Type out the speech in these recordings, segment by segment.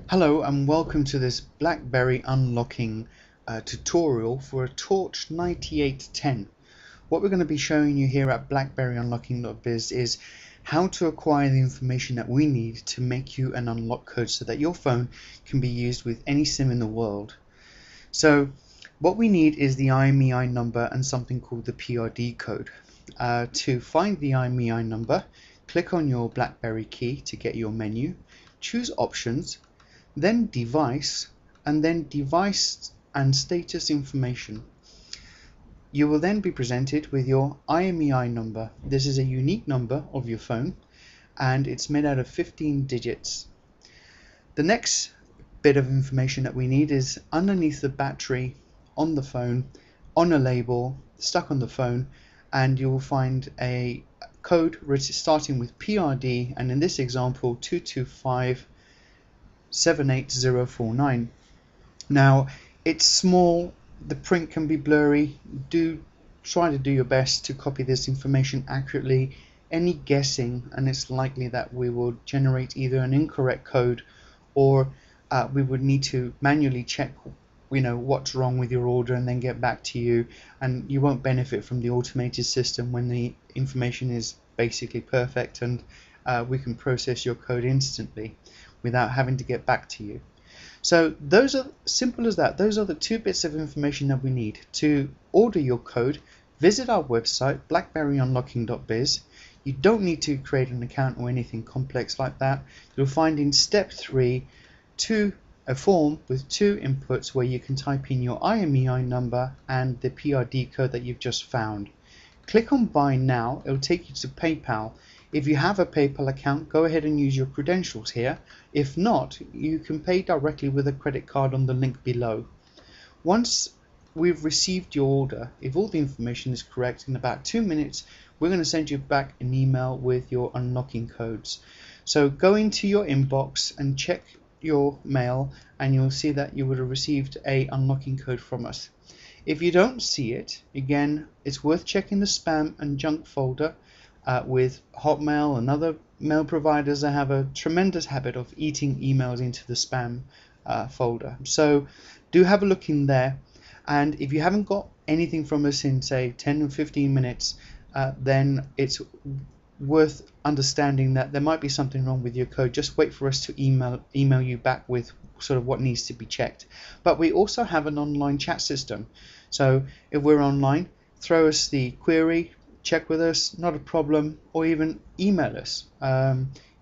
Hello and welcome to this BlackBerry unlocking tutorial for a Torch 9810. What we're going to be showing you here at blackberryunlocking.biz is how to acquire the information that we need to make you an unlock code so that your phone can be used with any SIM in the world. So what we need is the IMEI number and something called the PRD code. To find the IMEI number, click on your BlackBerry key to get your menu, choose options, then device, and then device and status information. You will then be presented with your IMEI number. This is a unique number of your phone and it's made out of 15 digits. The next bit of information that we need is underneath the battery on the phone, on a label stuck on the phone, and you will find a code starting with PRD, and in this example 225-78049. Now it's small, the print can be blurry. Try to do your best to copy this information accurately. Any guessing and it's likely that we will generate either an incorrect code or we would need to manually check what's wrong with your order and then get back to you, and you won't benefit from the automated system when the information is basically perfect and we can process your code instantly without having to get back to you. So those are simple as that. Those are the two bits of information that we need to order your code. Visit our website blackberryunlocking.biz. You don't need to create an account or anything complex like that. You'll find in step 3 a form with 2 inputs where you can type in your IMEI number and the PRD code that you've just found. Click on buy now. It will take you to PayPal. If you have a PayPal account, go ahead and use your credentials here. If not, you can pay directly with a credit card on the link below. Once we've received your order, if all the information is correct, in about 2 minutes we're going to send you back an email with your unlocking codes. So go into your inbox and check your mail and you'll see that you would have received a unlocking code from us. If you don't see it, again, it's worth checking the spam and junk folder. With Hotmail and other mail providers, they have a tremendous habit of eating emails into the spam folder. So do have a look in there, and if you haven't got anything from us in say 10 or 15 minutes, then it's worth understanding that there might be something wrong with your code. Just wait for us to email you back with sort of what needs to be checked. But we also have an online chat system, so if we're online, throw us the query, check with us, not a problem, or even email us.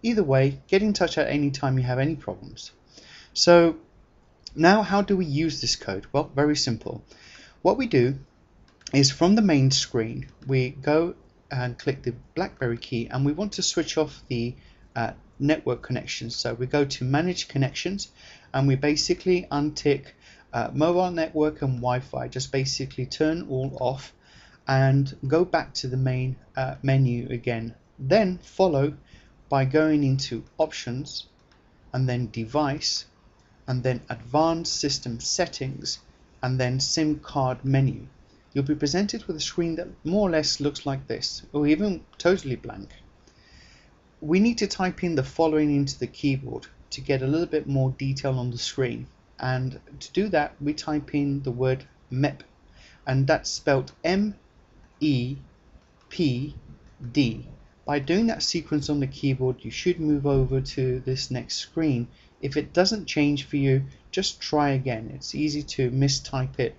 Either way, get in touch at any time you have any problems. So now, how do we use this code? Well, very simple. What we do is from the main screen we go and click the BlackBerry key, and we want to switch off the network connections. So we go to manage connections and we basically untick mobile network and Wi-Fi, just basically turn all off and go back to the main menu again. Then follow by going into options and then device and then advanced system settings and then SIM card menu. You'll be presented with a screen that more or less looks like this, or even totally blank. We need to type in the following into the keyboard to get a little bit more detail on the screen, and to do that we type in the word mep, and that's spelled MEPD. By doing that sequence on the keyboard, you should move over to this next screen. If it doesn't change for you, just try again. It's easy to mistype it,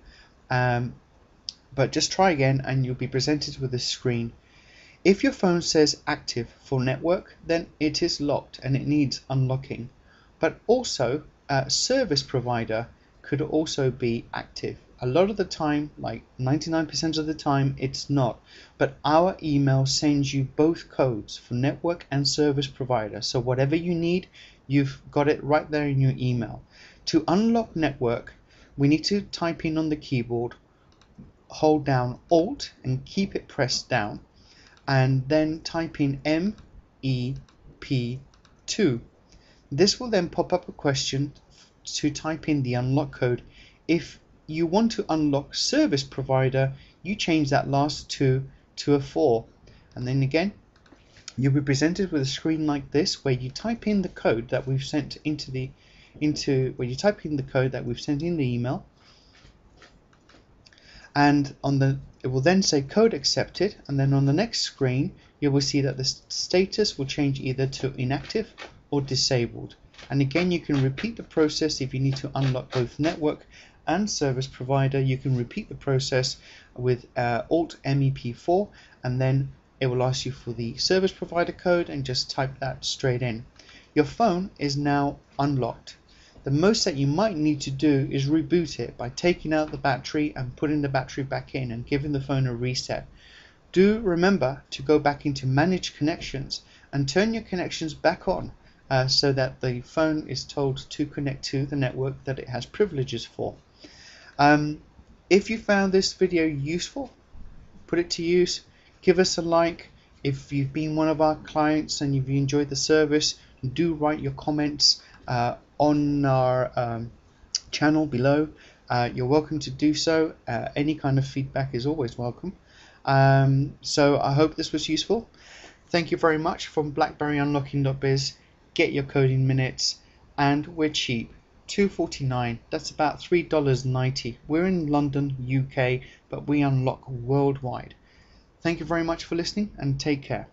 but just try again and you'll be presented with this screen. If your phone says active for network, then it is locked and it needs unlocking. But also service provider could also be active. A lot of the time, like 99% of the time, it's not, but our email sends you both codes for network and service provider, so whatever you need, you've got it right there in your email. To unlock network, we need to type in on the keyboard, hold down Alt and keep it pressed down, and then type in mep2. This will then pop up a question to type in the unlock code. If you want to unlock service provider, you change that last 2 to a 4, and then again you'll be presented with a screen like this where you type in the code that we've sent into the into, well, you type in the code that we've sent in the email, and it will then say code accepted, and then on the next screen you will see that the status will change either to inactive or disabled. And again, you can repeat the process if you need to unlock both network and service provider. You can repeat the process with Alt mep4, and then it will ask you for the service provider code and just type that straight in. Your phone is now unlocked. The most that you might need to do is reboot it by taking out the battery and putting the battery back in and giving the phone a reset. Do remember to go back into manage connections and turn your connections back on so that the phone is told to connect to the network that it has privileges for. If you found this video useful, put it to use, give us a like. If you've been one of our clients and you've enjoyed the service, do write your comments on our channel below. You're welcome to do so. Any kind of feedback is always welcome. So I hope this was useful. Thank you very much. From blackberryunlocking.biz. Get your coding minutes, and we're cheap. $2.49. That's about $3.90. We're in London, UK, but we unlock worldwide. Thank you very much for listening, and take care.